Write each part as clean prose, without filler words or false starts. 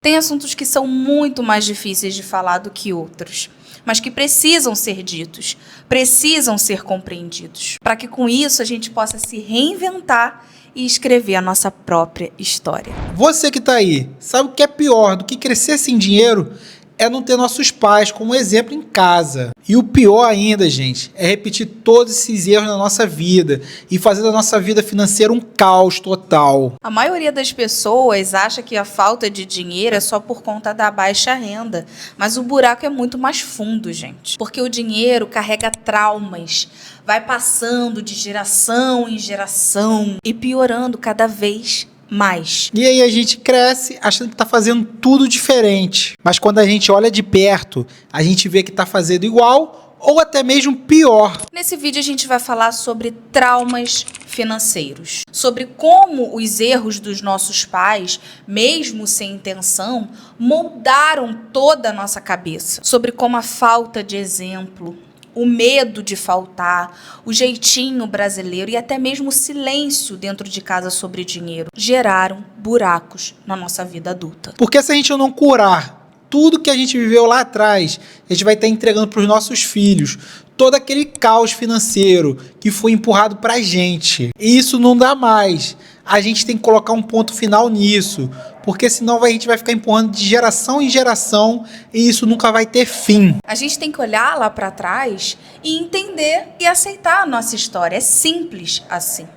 Tem assuntos que são muito mais difíceis de falar do que outros, mas que precisam ser ditos, precisam ser compreendidos, para que com isso a gente possa se reinventar e escrever a nossa própria história. Você que está aí, sabe o que é pior do que crescer sem dinheiro? É não ter nossos pais como exemplo em casa. E o pior ainda, gente, é repetir todos esses erros na nossa vida e fazer da nossa vida financeira um caos total. A maioria das pessoas acha que a falta de dinheiro é só por conta da baixa renda, mas o buraco é muito mais fundo, gente. Porque o dinheiro carrega traumas, vai passando de geração em geração e piorando cada vez mais. E aí a gente cresce achando que está fazendo tudo diferente. Mas quando a gente olha de perto, a gente vê que está fazendo igual ou até mesmo pior. Nesse vídeo a gente vai falar sobre traumas financeiros, sobre como os erros dos nossos pais, mesmo sem intenção, moldaram toda a nossa cabeça, sobre como a falta de exemplo, o medo de faltar, o jeitinho brasileiro e até mesmo o silêncio dentro de casa sobre dinheiro geraram buracos na nossa vida adulta. Porque se a gente não curar tudo que a gente viveu lá atrás, a gente vai estar entregando para os nossos filhos todo aquele caos financeiro que foi empurrado para a gente. E isso não dá mais. A gente tem que colocar um ponto final nisso, porque senão a gente vai ficar empurrando de geração em geração e isso nunca vai ter fim. A gente tem que olhar lá para trás e entender e aceitar a nossa história. É simples assim.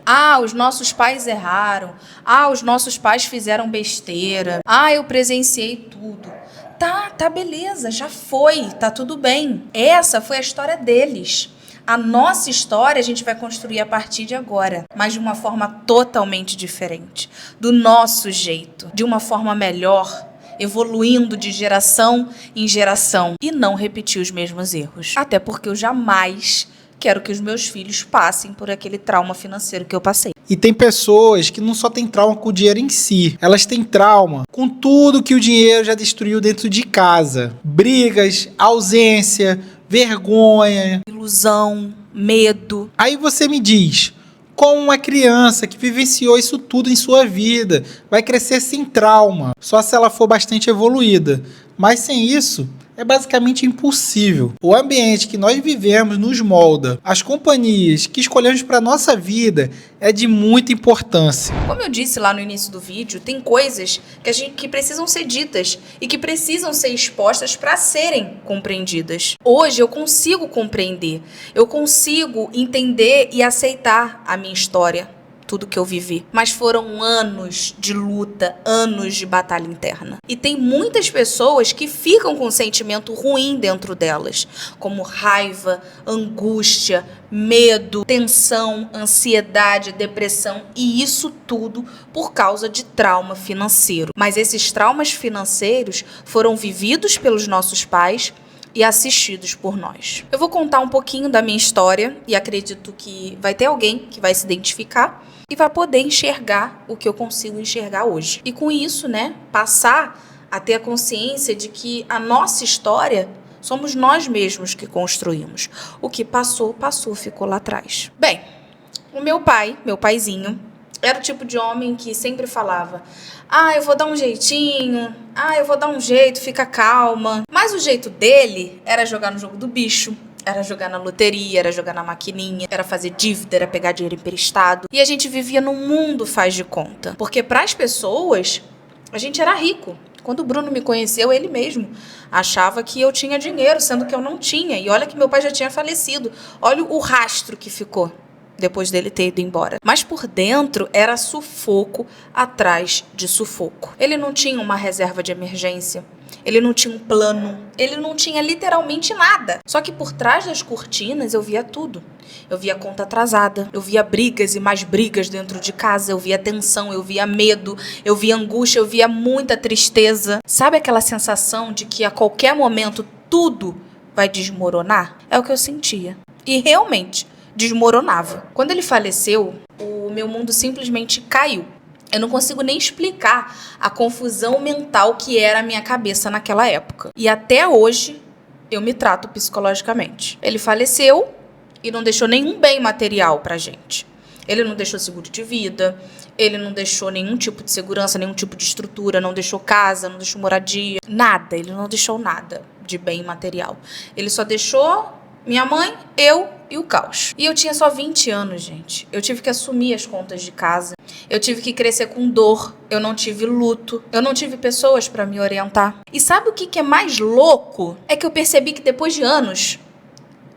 Os nossos pais erraram. Os nossos pais fizeram besteira. Eu presenciei tudo. Tá, beleza, já foi, tá tudo bem. Essa foi a história deles. A nossa história a gente vai construir a partir de agora, mas de uma forma totalmente diferente, do nosso jeito, de uma forma melhor, evoluindo de geração em geração e não repetir os mesmos erros. Até porque eu jamais quero que os meus filhos passem por aquele trauma financeiro que eu passei. E tem pessoas que não só têm trauma com o dinheiro em si, elas têm trauma com tudo que o dinheiro já destruiu dentro de casa. Brigas, ausência, vergonha, ilusão, medo. Aí você me diz, como uma criança que vivenciou isso tudo em sua vida vai crescer sem trauma, só se ela for bastante evoluída. Mas sem isso, é basicamente impossível. O ambiente que nós vivemos nos molda. As companhias que escolhemos para nossa vida é de muita importância. Como eu disse lá no início do vídeo, tem coisas que precisam ser ditas e que precisam ser expostas para serem compreendidas. Hoje eu consigo compreender, eu consigo entender e aceitar a minha história, tudo que eu vivi. Mas foram anos de luta, anos de batalha interna. E tem muitas pessoas que ficam com um sentimento ruim dentro delas, como raiva, angústia, medo, tensão, ansiedade, depressão, e isso tudo por causa de trauma financeiro. Mas esses traumas financeiros foram vividos pelos nossos pais e assistidos por nós. Eu vou contar um pouquinho da minha história e acredito que vai ter alguém que vai se identificar e vai poder enxergar o que eu consigo enxergar hoje. E com isso, passar a ter a consciência de que a nossa história somos nós mesmos que construímos. O que passou, ficou lá atrás. Bem, o meu paizinho, era o tipo de homem que sempre falava: eu vou dar um jeitinho, eu vou dar um jeito, fica calma. Mas o jeito dele era jogar no jogo do bicho, era jogar na loteria, era jogar na maquininha, era fazer dívida, era pegar dinheiro emprestado. E a gente vivia num mundo faz de conta. Porque para as pessoas, a gente era rico. Quando o Bruno me conheceu, ele mesmo achava que eu tinha dinheiro, sendo que eu não tinha. E olha que meu pai já tinha falecido. Olha o rastro que ficou depois dele ter ido embora. Mas por dentro era sufoco atrás de sufoco. Ele não tinha uma reserva de emergência. Ele não tinha um plano, ele não tinha literalmente nada. Só que por trás das cortinas eu via tudo. Eu via conta atrasada, eu via brigas e mais brigas dentro de casa, eu via tensão, eu via medo, eu via angústia, eu via muita tristeza. Sabe aquela sensação de que a qualquer momento tudo vai desmoronar? É o que eu sentia. E realmente desmoronava. Quando ele faleceu, o meu mundo simplesmente caiu. Eu não consigo nem explicar a confusão mental que era a minha cabeça naquela época. E até hoje eu me trato psicologicamente. Ele faleceu e não deixou nenhum bem material pra gente. Ele não deixou seguro de vida, ele não deixou nenhum tipo de segurança, nenhum tipo de estrutura, não deixou casa, não deixou moradia, nada. Ele não deixou nada de bem material. Ele só deixou minha mãe, eu e o caos. E eu tinha só 20 anos, gente. Eu tive que assumir as contas de casa. Eu tive que crescer com dor. Eu não tive luto. Eu não tive pessoas para me orientar. E sabe o que é mais louco? É que eu percebi que depois de anos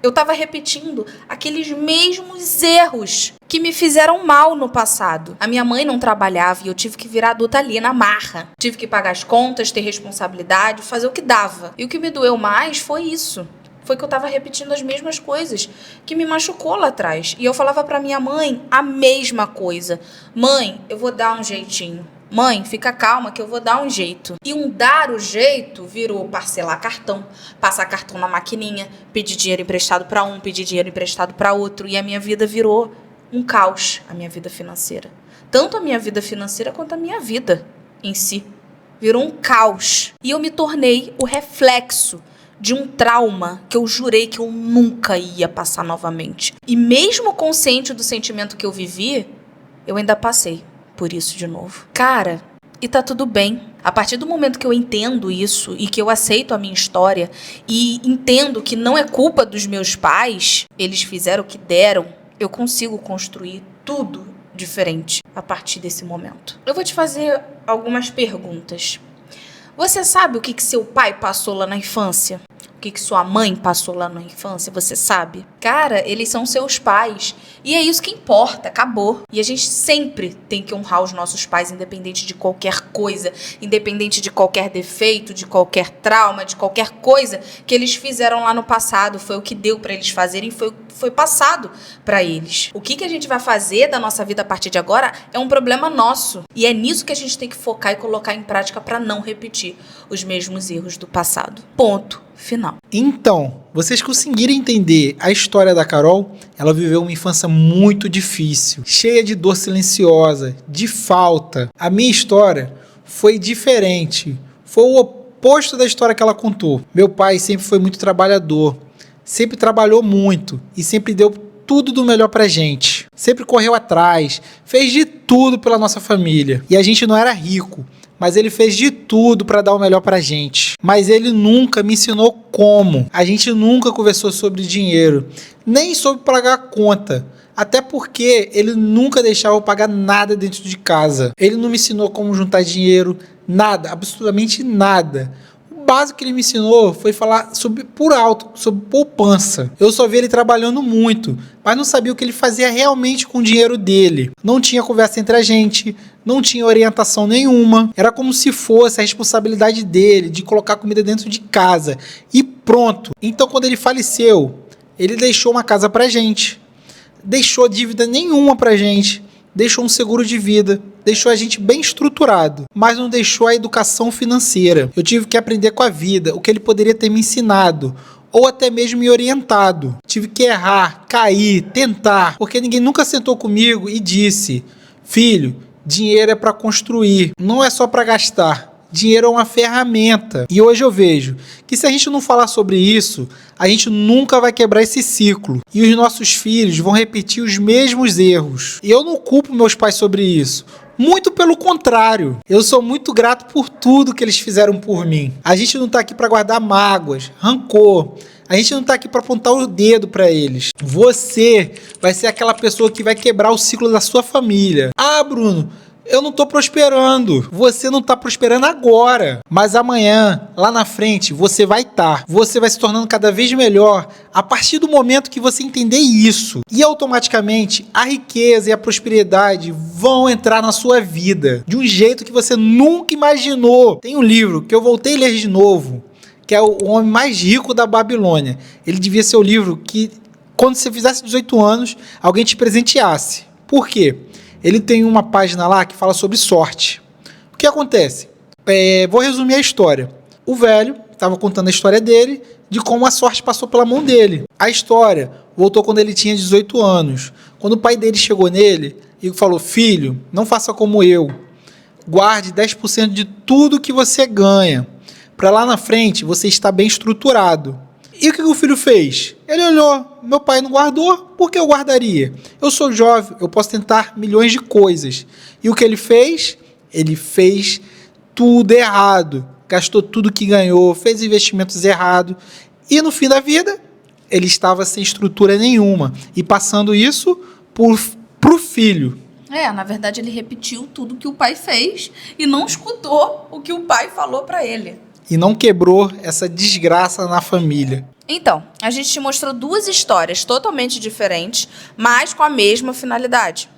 eu estava repetindo aqueles mesmos erros que me fizeram mal no passado. A minha mãe não trabalhava e eu tive que virar adulta ali na marra. Tive que pagar as contas, ter responsabilidade, fazer o que dava. E o que me doeu mais foi isso. Foi que eu estava repetindo as mesmas coisas que me machucou lá atrás. E eu falava para minha mãe a mesma coisa. Mãe, eu vou dar um jeitinho. Mãe, fica calma que eu vou dar um jeito. E um dar o jeito virou parcelar cartão, passar cartão na maquininha, pedir dinheiro emprestado para um, pedir dinheiro emprestado para outro. E a minha vida virou um caos, a minha vida financeira. Tanto a minha vida financeira quanto a minha vida em si. Virou um caos. E eu me tornei o reflexo de um trauma que eu jurei que eu nunca ia passar novamente. E mesmo consciente do sentimento que eu vivi, eu ainda passei por isso de novo. Cara, e tá tudo bem. A partir do momento que eu entendo isso e que eu aceito a minha história e entendo que não é culpa dos meus pais, eles fizeram o que deram, eu consigo construir tudo diferente a partir desse momento. Eu vou te fazer algumas perguntas. Você sabe o que seu pai passou lá na infância? O que sua mãe passou lá na infância? Você sabe? Cara, eles são seus pais. E é isso que importa, acabou. E a gente sempre tem que honrar os nossos pais, independente de qualquer coisa, independente de qualquer defeito, de qualquer trauma, de qualquer coisa que eles fizeram lá no passado. Foi o que deu pra eles fazerem, foi passado pra eles. O que a gente vai fazer da nossa vida a partir de agora é um problema nosso. E é nisso que a gente tem que focar e colocar em prática pra não repetir os mesmos erros do passado. Ponto final. Então, vocês conseguiram entender a história da Carol? Ela viveu uma infância muito difícil, cheia de dor silenciosa, de falta. A minha história foi diferente. Foi o oposto da história que ela contou. Meu pai sempre foi muito trabalhador, sempre trabalhou muito e sempre deu tudo do melhor pra gente. Sempre correu atrás, fez de tudo pela nossa família. E a gente não era rico, mas ele fez de tudo para dar o melhor pra gente. Mas ele nunca me ensinou como. A gente nunca conversou sobre dinheiro, nem sobre pagar a conta. Até porque ele nunca deixava eu pagar nada dentro de casa. Ele não me ensinou como juntar dinheiro, nada, absolutamente nada. O básico que ele me ensinou foi falar sobre, por alto, sobre poupança. Eu só vi ele trabalhando muito, mas não sabia o que ele fazia realmente com o dinheiro dele. Não tinha conversa entre a gente, não tinha orientação nenhuma. Era como se fosse a responsabilidade dele de colocar comida dentro de casa. E pronto. Então, quando ele faleceu, ele deixou uma casa pra gente. Deixou dívida nenhuma pra gente. Deixou um seguro de vida. Deixou a gente bem estruturado. Mas não deixou a educação financeira. Eu tive que aprender com a vida o que ele poderia ter me ensinado. Ou até mesmo me orientado. Tive que errar, cair, tentar. Porque ninguém nunca sentou comigo e disse: filho, dinheiro é para construir, não é só para gastar. Dinheiro é uma ferramenta. E hoje eu vejo que se a gente não falar sobre isso, a gente nunca vai quebrar esse ciclo. E os nossos filhos vão repetir os mesmos erros. E eu não culpo meus pais sobre isso. Muito pelo contrário. Eu sou muito grato por tudo que eles fizeram por mim. A gente não tá aqui para guardar mágoas, rancor. A gente não tá aqui para apontar o dedo para eles. Você vai ser aquela pessoa que vai quebrar o ciclo da sua família. Ah, Bruno, eu não tô prosperando. Você não tá prosperando agora. Mas amanhã, lá na frente, você vai estar. Você vai se tornando cada vez melhor a partir do momento que você entender isso. E automaticamente, a riqueza e a prosperidade vão entrar na sua vida de um jeito que você nunca imaginou. Tem um livro que eu voltei a ler de novo, que é O Homem Mais Rico da Babilônia. Ele devia ser o livro que, quando você fizesse 18 anos, alguém te presenteasse. Por quê? Ele tem uma página lá que fala sobre sorte. O que acontece? Vou resumir a história. O velho estava contando a história dele, de como a sorte passou pela mão dele. A história voltou quando ele tinha 18 anos. Quando o pai dele chegou nele e falou: filho, não faça como eu. Guarde 10% de tudo que você ganha, para lá na frente você estar bem estruturado. E o que o filho fez? Ele olhou, meu pai não guardou, por que eu guardaria? Eu sou jovem, eu posso tentar milhões de coisas. E o que ele fez? Ele fez tudo errado, gastou tudo que ganhou, fez investimentos errados. E no fim da vida, ele estava sem estrutura nenhuma e passando isso pro filho. Na verdade ele repetiu tudo que o pai fez e não escutou o que o pai falou para ele. E não quebrou essa desgraça na família. Então, a gente te mostrou duas histórias totalmente diferentes, mas com a mesma finalidade.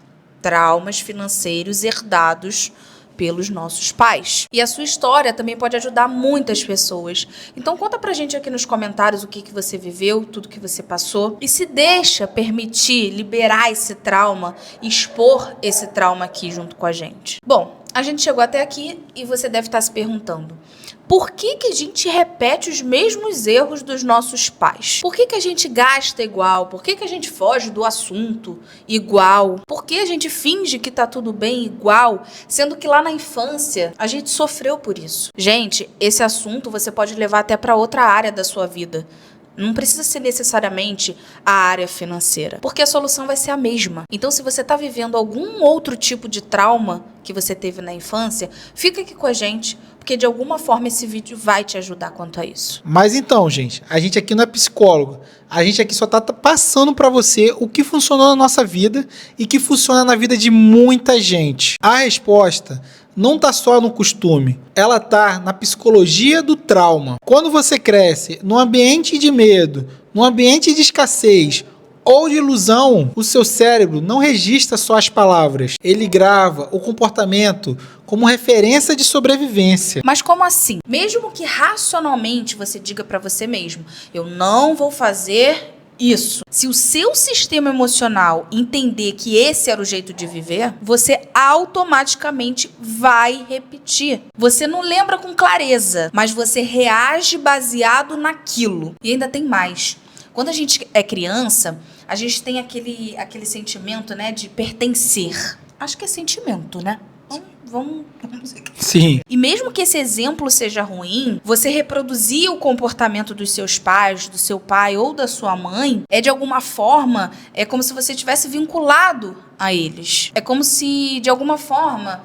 Traumas financeiros herdados pelos nossos pais. E a sua história também pode ajudar muitas pessoas. Então conta pra gente aqui nos comentários o que você viveu, tudo que você passou. E se deixa permitir liberar esse trauma, expor esse trauma aqui junto com a gente. Bom, a gente chegou até aqui e você deve estar se perguntando: por que a gente repete os mesmos erros dos nossos pais? Por que a gente gasta igual? Por que a gente foge do assunto igual? Por que a gente finge que tá tudo bem igual, sendo que lá na infância a gente sofreu por isso? Gente, esse assunto você pode levar até para outra área da sua vida. Não precisa ser necessariamente a área financeira, porque a solução vai ser a mesma. Então, se você está vivendo algum outro tipo de trauma que você teve na infância, fica aqui com a gente, porque de alguma forma esse vídeo vai te ajudar quanto a isso. Mas então, gente, a gente aqui não é psicólogo. A gente aqui só está passando para você o que funcionou na nossa vida e que funciona na vida de muita gente. A resposta não está só no costume, ela está na psicologia do trauma. Quando você cresce num ambiente de medo, num ambiente de escassez ou de ilusão, o seu cérebro não registra só as palavras, ele grava o comportamento como referência de sobrevivência. Mas como assim? Mesmo que racionalmente você diga para você mesmo: eu não vou fazer isso. Se o seu sistema emocional entender que esse era o jeito de viver, você automaticamente vai repetir. Você não lembra com clareza, mas você reage baseado naquilo. E ainda tem mais. Quando a gente é criança, a gente tem aquele sentimento, né, de pertencer. Acho que é sentimento, né? Vamos Sim. E mesmo que esse exemplo seja ruim, você reproduzir o comportamento dos seus pais, do seu pai ou da sua mãe, de alguma forma, é como se você tivesse vinculado a eles. É como se, de alguma forma,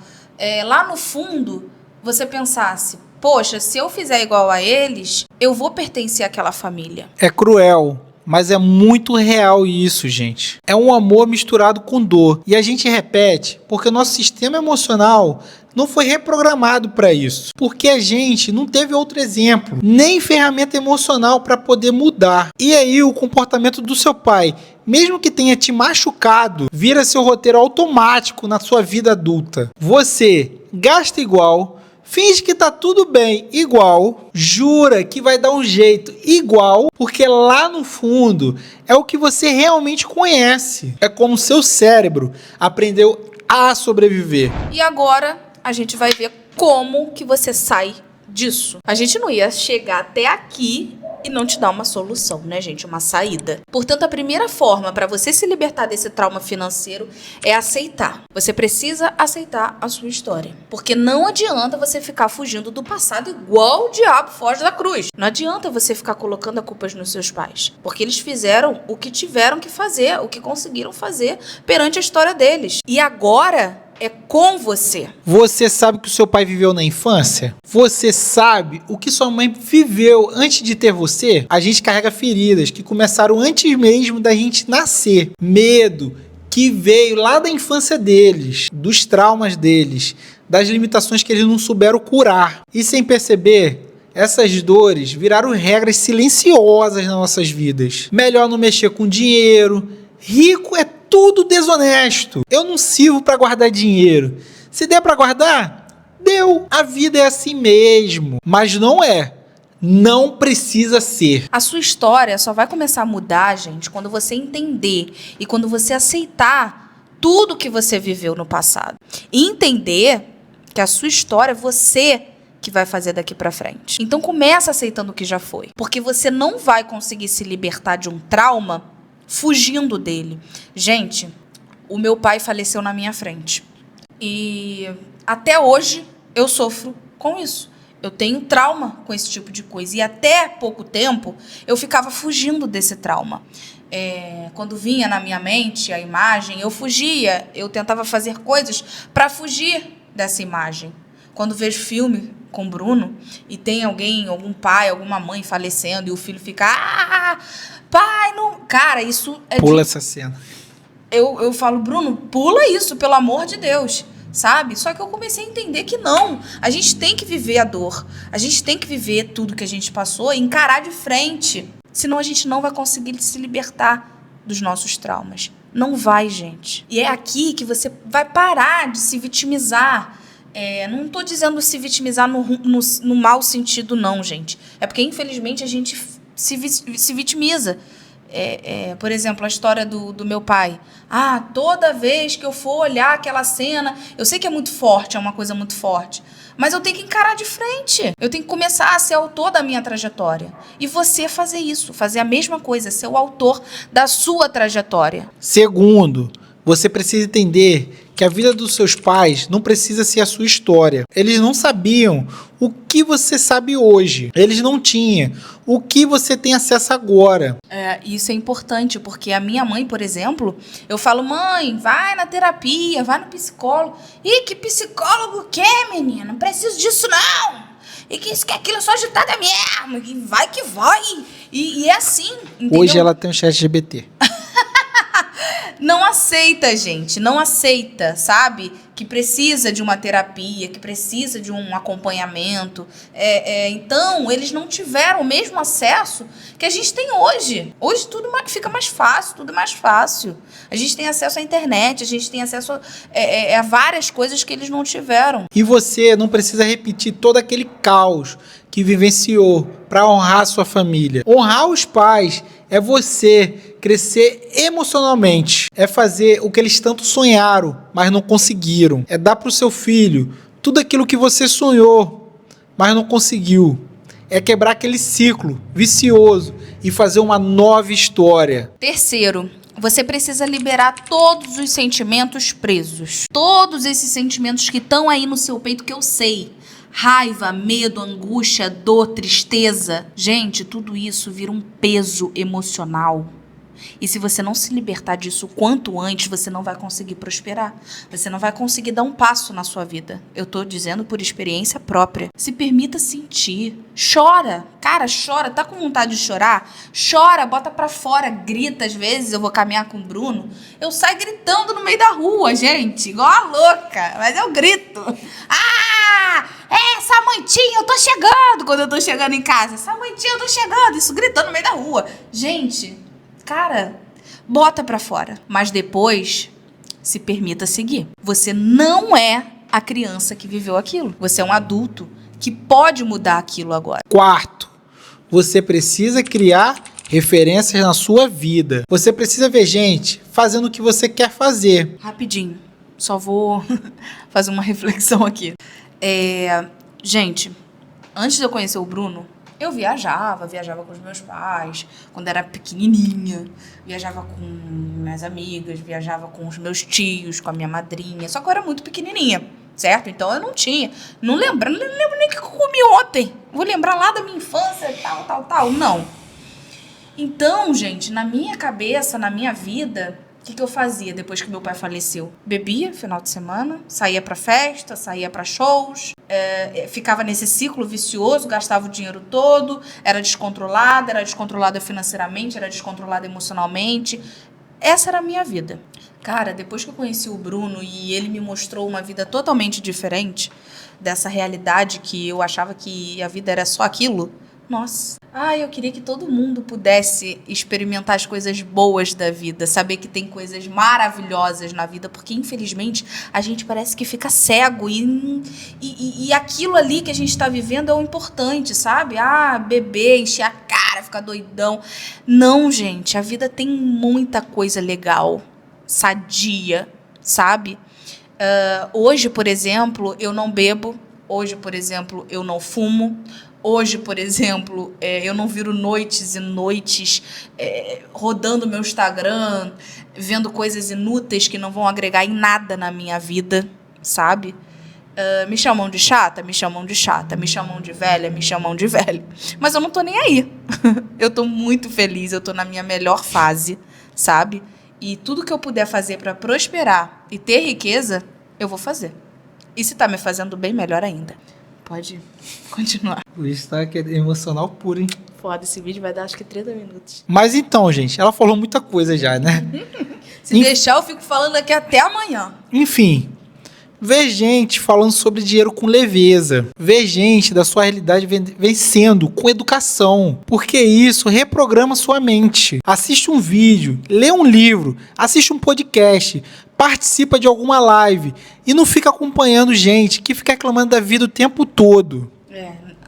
lá no fundo, você pensasse: poxa, se eu fizer igual a eles, eu vou pertencer àquela família. É cruel, mas é muito real isso, gente. É um amor misturado com dor. E a gente repete porque o nosso sistema emocional não foi reprogramado para isso. Porque a gente não teve outro exemplo, nem ferramenta emocional para poder mudar. E aí o comportamento do seu pai, mesmo que tenha te machucado, vira seu roteiro automático na sua vida adulta. Você gasta igual, finge que tá tudo bem igual, jura que vai dar um jeito igual, porque lá no fundo é o que você realmente conhece. É como seu cérebro aprendeu a sobreviver. E agora a gente vai ver como que você sai disso. A gente não ia chegar até aqui e não te dar uma solução, né, gente? Uma saída. Portanto, a primeira forma para você se libertar desse trauma financeiro é aceitar. Você precisa aceitar a sua história. Porque não adianta você ficar fugindo do passado igual o diabo foge da cruz. Não adianta você ficar colocando a culpa nos seus pais. Porque eles fizeram o que tiveram que fazer, o que conseguiram fazer perante a história deles. E agora é com você. Você sabe o que o seu pai viveu na infância? Você sabe o que sua mãe viveu antes de ter você? A gente carrega feridas que começaram antes mesmo da gente nascer. Medo que veio lá da infância deles, dos traumas deles, das limitações que eles não souberam curar. E sem perceber, essas dores viraram regras silenciosas nas nossas vidas. Melhor não mexer com dinheiro. Rico é tudo desonesto. Eu não sirvo para guardar dinheiro. Se der para guardar, deu. A vida é assim mesmo. Mas não é. Não precisa ser. A sua história só vai começar a mudar, gente, quando você entender e quando você aceitar tudo que você viveu no passado. E entender que a sua história é você que vai fazer daqui para frente. Então começa aceitando o que já foi. Porque você não vai conseguir se libertar de um trauma fugindo dele. Gente, o meu pai faleceu na minha frente. E até hoje eu sofro com isso. Eu tenho trauma com esse tipo de coisa. E até pouco tempo, eu ficava fugindo desse trauma. Quando vinha na minha mente a imagem, eu fugia. Eu tentava fazer coisas para fugir dessa imagem. Quando vejo filme com o Bruno e tem alguém, algum pai, alguma mãe falecendo e o filho fica... pai, não... Cara, isso é... Pula essa cena. Eu falo, Bruno, pula isso, pelo amor de Deus. Sabe? Só que eu comecei a entender que não. A gente tem que viver a dor. A gente tem que viver tudo que a gente passou e encarar de frente. Senão a gente não vai conseguir se libertar dos nossos traumas. Não vai, gente. E é aqui que você vai parar de se vitimizar. Não estou dizendo se vitimizar no mau sentido, não, gente. É porque, infelizmente, a gente se vitimiza. Por exemplo, a história do meu pai. Toda vez que eu for olhar aquela cena, eu sei que é muito forte, é uma coisa muito forte, mas eu tenho que encarar de frente. Eu tenho que começar a ser autor da minha trajetória. E você fazer isso, fazer a mesma coisa, ser o autor da sua trajetória. Segundo, você precisa entender que a vida dos seus pais não precisa ser a sua história. Eles não sabiam o que você sabe hoje. Eles não tinham o que você tem acesso agora. Isso é importante, porque a minha mãe, por exemplo, eu falo, mãe, vai na terapia, vai no psicólogo. Ih, que psicólogo o quê, menina? Não preciso disso, não. E que isso, que aquilo, eu sou agitada mesmo. Que vai que vai. E é assim, entendeu? Hoje ela tem um chat LGBT. Não aceita, gente, não aceita, sabe? Que precisa de uma terapia, que precisa de um acompanhamento. Então, eles não tiveram o mesmo acesso que a gente tem hoje. Hoje tudo fica mais fácil, tudo mais fácil. A gente tem acesso à internet, a gente tem acesso a várias coisas que eles não tiveram. E você não precisa repetir todo aquele caos que vivenciou para honrar sua família. Honrar os pais é você crescer emocionalmente. É fazer o que eles tanto sonharam, mas não conseguiram. É dar para o seu filho tudo aquilo que você sonhou, mas não conseguiu. É quebrar aquele ciclo vicioso e fazer uma nova história. Terceiro, você precisa liberar todos os sentimentos presos. Todos esses sentimentos que estão aí no seu peito, que eu sei. Raiva, medo, angústia, dor, tristeza. Gente, tudo isso vira um peso emocional. E se você não se libertar disso o quanto antes, você não vai conseguir prosperar. Você não vai conseguir dar um passo na sua vida. Eu tô dizendo por experiência própria. Se permita sentir. Chora. Cara, chora. Tá com vontade de chorar? Chora, bota pra fora, grita. Às vezes eu vou caminhar com o Bruno, eu saio gritando no meio da rua, gente. Igual a louca. Mas eu grito. Samantinha, eu tô chegando. Quando eu tô chegando em casa. Samantinha, eu tô chegando. Isso gritando no meio da rua. Gente, cara, bota pra fora. Mas depois, se permita seguir. Você não é a criança que viveu aquilo. Você é um adulto que pode mudar aquilo agora. Quarto, você precisa criar referências na sua vida. Você precisa ver gente fazendo o que você quer fazer. Rapidinho, só vou fazer uma reflexão aqui. Gente, antes de eu conhecer o Bruno, eu viajava com os meus pais, quando era pequenininha, viajava com minhas amigas, viajava com os meus tios, com a minha madrinha, só que eu era muito pequenininha, certo? Então eu não lembro nem o que eu comi ontem, vou lembrar lá da minha infância, tal, não. Então, gente, na minha cabeça, na minha vida, o que eu fazia depois que meu pai faleceu? Bebia final de semana, saía pra festa, saía pra shows, ficava nesse ciclo vicioso, gastava o dinheiro todo, era descontrolada financeiramente, era descontrolada emocionalmente. Essa era a minha vida. Cara, depois que eu conheci o Bruno e ele me mostrou uma vida totalmente diferente dessa realidade que eu achava que a vida era só aquilo, nossa. Eu queria que todo mundo pudesse experimentar as coisas boas da vida, saber que tem coisas maravilhosas na vida, porque infelizmente a gente parece que fica cego e aquilo ali que a gente está vivendo é o importante, sabe? Beber, encher a cara, ficar doidão. Não, gente, a vida tem muita coisa legal, sadia, sabe? Hoje, por exemplo, eu não bebo, hoje, por exemplo, eu não fumo. Hoje, por exemplo, eu não viro noites e noites rodando meu Instagram, vendo coisas inúteis que não vão agregar em nada na minha vida, sabe? Me chamam de chata, me chamam de chata, me chamam de velha, me chamam de velho. Mas eu não tô nem aí. Eu tô muito feliz, eu tô na minha melhor fase, sabe? E tudo que eu puder fazer pra prosperar e ter riqueza, eu vou fazer. E se tá me fazendo bem, melhor ainda. Pode continuar. O está aqui é emocional puro, hein? Foda, esse vídeo vai dar acho que 30 minutos. Mas então, gente, ela falou muita coisa já, né? Se deixar, eu fico falando aqui até amanhã. Enfim, ver gente falando sobre dinheiro com leveza. Ver gente da sua realidade vencendo com educação. Porque isso reprograma sua mente. Assiste um vídeo, lê um livro, assiste um podcast, participa de alguma live e não fica acompanhando gente que fica reclamando da vida o tempo todo.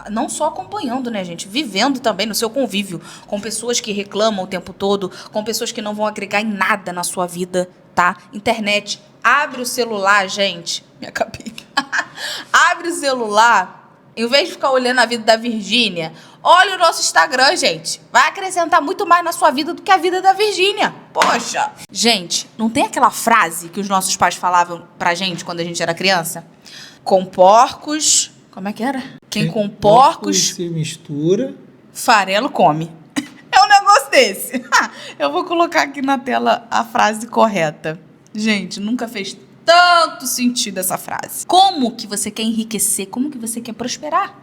Não só acompanhando, né, gente? Vivendo também no seu convívio com pessoas que reclamam o tempo todo, com pessoas que não vão agregar em nada na sua vida, tá? Internet. Abre o celular, gente. Me acabei. Abre o celular. Em vez de ficar olhando a vida da Virgínia, olha o nosso Instagram, gente. Vai acrescentar muito mais na sua vida do que a vida da Virgínia. Poxa. Gente, não tem aquela frase que os nossos pais falavam pra gente quando a gente era criança? Com porcos... Como é que era? Quem com porcos se mistura, farelo come. É um negócio desse. Eu vou colocar aqui na tela a frase correta. Gente, nunca fez tanto sentido essa frase. Como que você quer enriquecer? Como que você quer prosperar?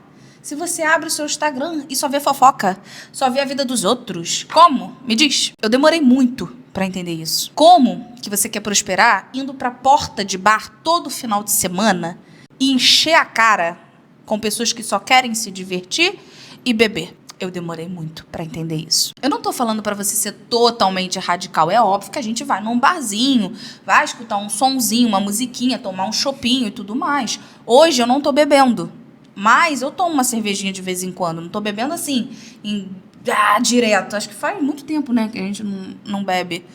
Se você abre o seu Instagram e só vê fofoca, só vê a vida dos outros. Como? Me diz. Eu demorei muito pra entender isso. Como que você quer prosperar indo pra porta de bar todo final de semana e encher a cara com pessoas que só querem se divertir e beber? Eu demorei muito pra entender isso. Eu não tô falando pra você ser totalmente radical. É óbvio que a gente vai num barzinho, vai escutar um sonzinho, uma musiquinha, tomar um chopinho e tudo mais. Hoje eu não tô bebendo, mas eu tomo uma cervejinha de vez em quando. Não tô bebendo assim, direto. Acho que faz muito tempo, né, que a gente não bebe.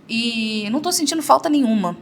E não tô sentindo falta nenhuma.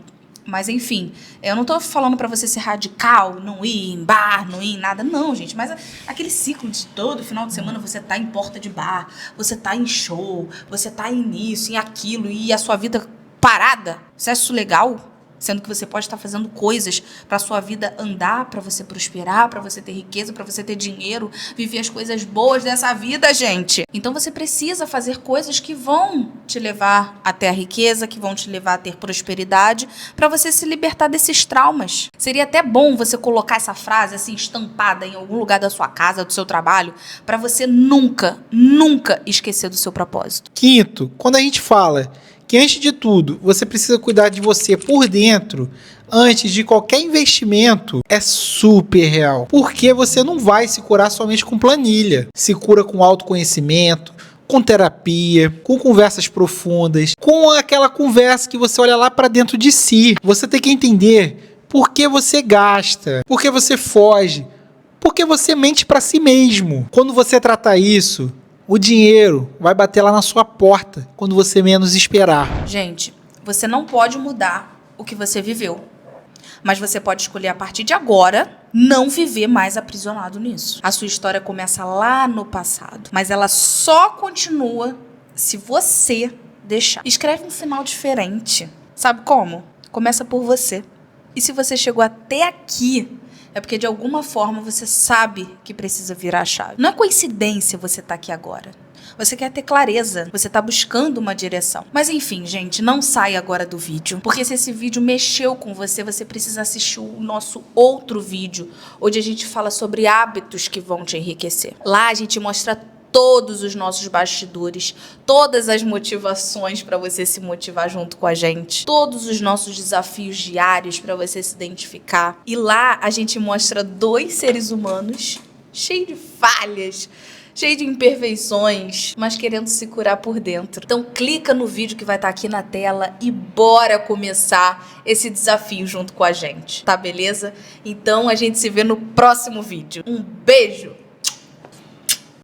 Mas, enfim, eu não tô falando pra você ser radical, não ir em bar, não ir em nada. Não, gente, mas aquele ciclo de todo final de semana você tá em porta de bar, você tá em show, você tá em isso, em aquilo, e a sua vida parada. Você acha isso legal? Sendo que você pode estar fazendo coisas pra sua vida andar, pra você prosperar, pra você ter riqueza, pra você ter dinheiro, viver as coisas boas dessa vida, gente. Então você precisa fazer coisas que vão te levar até a riqueza, que vão te levar a ter prosperidade, pra você se libertar desses traumas. Seria até bom você colocar essa frase assim estampada em algum lugar da sua casa, do seu trabalho, pra você nunca, nunca esquecer do seu propósito. Quinto, quando a gente fala que antes de tudo, você precisa cuidar de você por dentro, antes de qualquer investimento, é super real. Porque você não vai se curar somente com planilha. Se cura com autoconhecimento, com terapia, com conversas profundas, com aquela conversa que você olha lá para dentro de si. Você tem que entender por que você gasta, por que você foge, por que você mente para si mesmo. Quando você tratar isso, o dinheiro vai bater lá na sua porta quando você menos esperar. Gente, você não pode mudar o que você viveu. Mas você pode escolher a partir de agora não viver mais aprisionado nisso. A sua história começa lá no passado, mas ela só continua se você deixar. Escreve um final diferente. Sabe como? Começa por você. E se você chegou até aqui, é porque de alguma forma você sabe que precisa virar a chave. Não é coincidência você estar aqui agora. Você quer ter clareza, você está buscando uma direção. Mas enfim, gente, não saia agora do vídeo. Porque se esse vídeo mexeu com você, você precisa assistir o nosso outro vídeo, onde a gente fala sobre hábitos que vão te enriquecer. Lá a gente mostra todos os nossos bastidores, todas as motivações para você se motivar junto com a gente, todos os nossos desafios diários para você se identificar. E lá a gente mostra 2 seres humanos cheios de falhas, cheio de imperfeições, mas querendo se curar por dentro. Então clica no vídeo que vai estar aqui na tela e bora começar esse desafio junto com a gente, tá beleza? Então a gente se vê no próximo vídeo. Um beijo!